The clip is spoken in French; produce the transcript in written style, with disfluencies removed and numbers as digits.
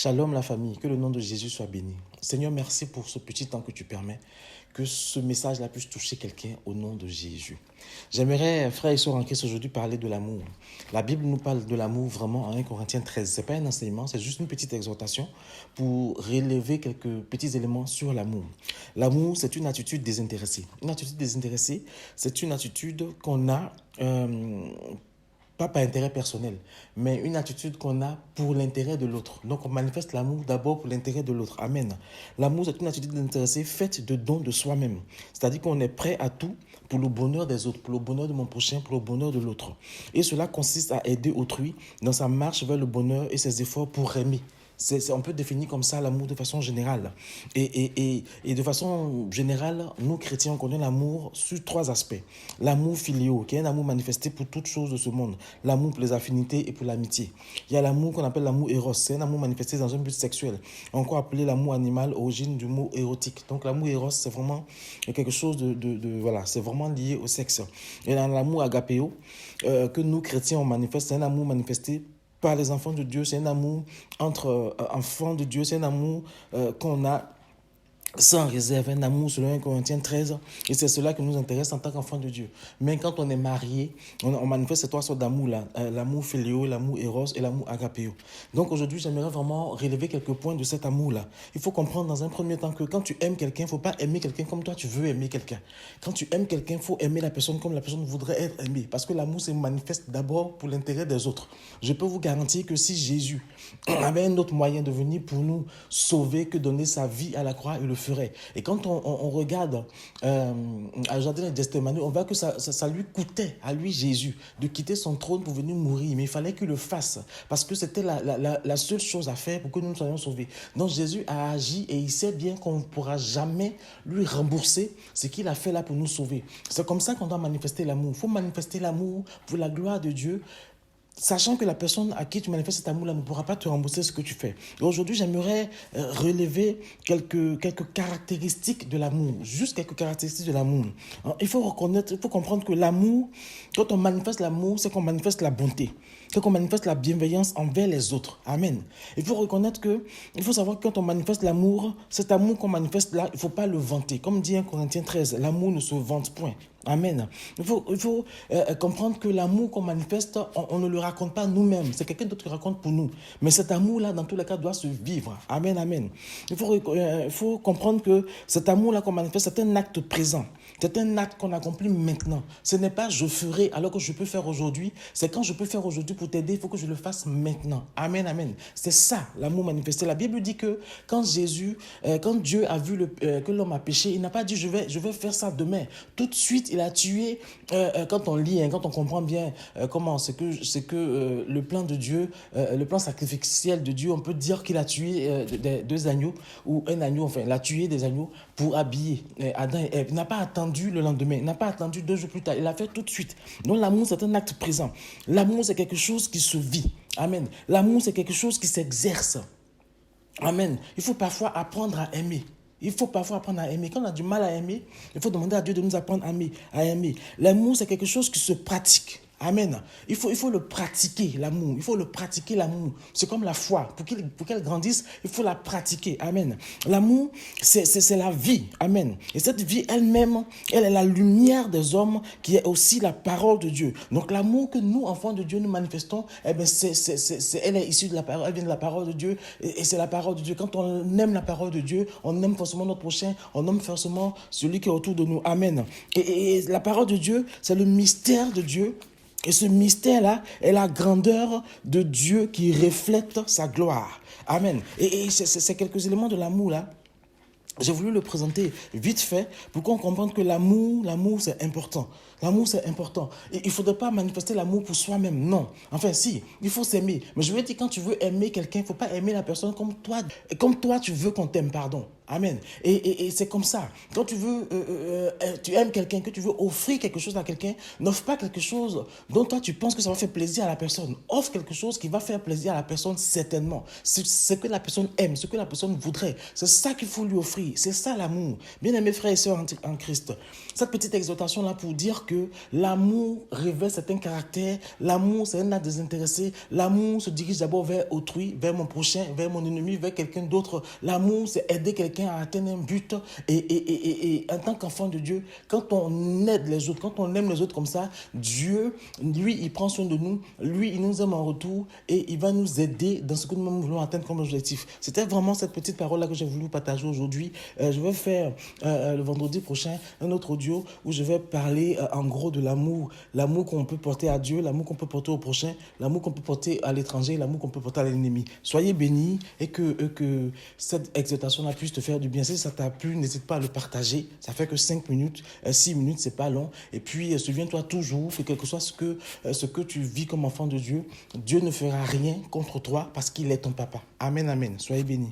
Shalom la famille, que le nom de Jésus soit béni. Seigneur, merci pour ce petit temps que tu permets, que ce message-là puisse toucher quelqu'un au nom de Jésus. J'aimerais, frères et sœurs en Christ, aujourd'hui parler de l'amour. La Bible nous parle de l'amour vraiment en 1 Corinthiens 13. Ce n'est pas un enseignement, c'est juste une petite exhortation pour relever quelques petits éléments sur l'amour. L'amour, c'est une attitude désintéressée. Une attitude désintéressée, c'est une attitude qu'on a pas par intérêt personnel, mais une attitude qu'on a pour l'intérêt de l'autre. Donc, on manifeste l'amour d'abord pour l'intérêt de l'autre. Amen. L'amour, c'est une attitude intéressée faite de don de soi-même. C'est-à-dire qu'on est prêt à tout pour le bonheur des autres, pour le bonheur de mon prochain, pour le bonheur de l'autre. Et cela consiste à aider autrui dans sa marche vers le bonheur et ses efforts pour aimer. On peut définir comme ça l'amour de façon générale. Et de façon générale, nous chrétiens, on connaît l'amour sur trois aspects. L'amour filial, qui est un amour manifesté pour toutes choses de ce monde. L'amour pour les affinités et pour l'amitié. Il y a l'amour qu'on appelle l'amour éros. C'est un amour manifesté dans un but sexuel. Encore appelé l'amour animal, origine du mot érotique. Donc l'amour éros, c'est vraiment quelque chose voilà, c'est vraiment lié au sexe. Et dans l'amour agapéo, que nous chrétiens, on manifeste, c'est un amour manifesté par les enfants de Dieu, c'est un amour entre enfants de Dieu, c'est un amour qu'on a sans réserve, un amour selon 1 Corinthiens 13, et c'est cela qui nous intéresse en tant qu'enfants de Dieu. Mais quand on est marié, on manifeste ces trois sortes d'amour-là, l'amour filial, l'amour éros et l'amour agapéo. Donc aujourd'hui, j'aimerais vraiment relever quelques points de cet amour-là. Il faut comprendre dans un premier temps que quand tu aimes quelqu'un, il ne faut pas aimer quelqu'un comme toi tu veux aimer quelqu'un. Quand tu aimes quelqu'un, il faut aimer la personne comme la personne voudrait être aimée, parce que l'amour se manifeste d'abord pour l'intérêt des autres. Je peux vous garantir que si Jésus avait un autre moyen de venir pour nous sauver que donner sa vie à la croix, il le ferait. Et quand on regarde à Jardin de Gethsémani, on voit que ça lui coûtait à lui Jésus de quitter son trône pour venir mourir, mais il fallait qu'il le fasse parce que c'était la seule chose à faire pour que nous soyons sauvés. Donc Jésus a agi et il sait bien qu'on ne pourra jamais lui rembourser ce qu'il a fait là pour nous sauver. C'est comme ça qu'on doit manifester l'amour. Il faut manifester l'amour pour la gloire de Dieu, sachant que la personne à qui tu manifestes cet amour-là ne pourra pas te rembourser ce que tu fais. Et aujourd'hui, j'aimerais relever quelques caractéristiques de l'amour, juste quelques caractéristiques de l'amour. Il faut comprendre que l'amour, quand on manifeste l'amour, c'est qu'on manifeste la bonté, c'est qu'on manifeste la bienveillance envers les autres. Amen. Il faut savoir que quand on manifeste l'amour, cet amour qu'on manifeste là, il ne faut pas le vanter. Comme dit 1 Corinthiens 13, l'amour ne se vante point. Amen. Il faut comprendre que l'amour qu'on manifeste, on ne le raconte pas nous-mêmes. C'est quelqu'un d'autre qui raconte pour nous. Mais cet amour-là, dans tous les cas, doit se vivre. Amen, amen. Il faut comprendre que cet amour-là qu'on manifeste, c'est un acte présent. C'est un acte qu'on accomplit maintenant. Ce n'est pas je ferai alors que je peux faire aujourd'hui. C'est quand je peux faire aujourd'hui pour t'aider, il faut que je le fasse maintenant. Amen, amen. C'est ça, l'amour manifesté. La Bible dit que quand Dieu a vu que l'homme a péché, il n'a pas dit je vais faire ça demain. Tout de suite, il a tué. Quand on lit, quand on comprend bien comment c'est que le plan de Dieu, le plan sacrificiel de Dieu, on peut dire qu'il a tué deux agneaux ou un agneau, enfin, il a tué des agneaux pour habiller Adam et Ève. Il n'a pas attendu le lendemain, il n'a pas attendu 2 jours plus tard, il l'a fait tout de suite. Donc l'amour, c'est un acte présent. L'amour, c'est quelque chose qui se vit. Amen. L'amour, c'est quelque chose qui s'exerce. Amen. Il faut parfois apprendre à aimer. Il faut parfois apprendre à aimer. Quand on a du mal à aimer, il faut demander à Dieu de nous apprendre à aimer. L'amour, c'est quelque chose qui se pratique. Amen. Il faut le pratiquer, l'amour. Il faut le pratiquer, l'amour. C'est comme la foi. Pour qu'elle grandisse, il faut la pratiquer. Amen. L'amour, c'est la vie. Amen. Et cette vie elle-même, elle est la lumière des hommes qui est aussi la parole de Dieu. Donc l'amour que nous, enfants de Dieu, nous manifestons, elle est issue de la parole, elle vient de la parole de Dieu et c'est la parole de Dieu. Quand on aime la parole de Dieu, on aime forcément notre prochain, on aime forcément celui qui est autour de nous. Amen. Et la parole de Dieu, c'est le mystère de Dieu. Et ce mystère-là est la grandeur de Dieu qui reflète sa gloire. Amen. Et c'est quelques éléments de l'amour là. J'ai voulu le présenter vite fait pour qu'on comprenne que l'amour, c'est important. L'amour, c'est important. Et il ne faudrait pas manifester l'amour pour soi-même, non. Enfin, si, il faut s'aimer. Mais je veux dire, quand tu veux aimer quelqu'un, il ne faut pas aimer la personne comme toi tu veux qu'on t'aime, pardon. Amen. Et c'est comme ça. Quand tu veux, tu aimes quelqu'un, que tu veux offrir quelque chose à quelqu'un, n'offre pas quelque chose dont toi tu penses que ça va faire plaisir à la personne. Offre quelque chose qui va faire plaisir à la personne certainement. C'est ce que la personne aime, ce que la personne voudrait. C'est ça qu'il faut lui offrir. C'est ça l'amour. Bien-aimés frères et sœurs en Christ, cette petite exhortation-là pour dire que l'amour révèle certains caractères. L'amour, c'est un acte désintéressé. L'amour se dirige d'abord vers autrui, vers mon prochain, vers mon ennemi, vers quelqu'un d'autre. L'amour, c'est aider quelqu'un à atteindre un but. Et en tant qu'enfant de Dieu, quand on aide les autres, quand on aime les autres comme ça, Dieu, lui, il prend soin de nous. Lui, il nous aime en retour et il va nous aider dans ce que nous voulons atteindre comme objectif. C'était vraiment cette petite parole-là que j'ai voulu partager aujourd'hui. Je vais faire le vendredi prochain un autre audio où je vais parler en gros de l'amour. L'amour qu'on peut porter à Dieu, l'amour qu'on peut porter au prochain, l'amour qu'on peut porter à l'étranger, l'amour qu'on peut porter à l'ennemi. Soyez bénis et que cette exhortation-là puisse te faire du bien. Si ça t'a plu, n'hésite pas à le partager. Ça fait que 5 minutes, 6 minutes, c'est pas long. Et puis, souviens-toi toujours que quel que soit ce que tu vis comme enfant de Dieu, Dieu ne fera rien contre toi parce qu'il est ton papa. Amen, amen. Soyez bénis.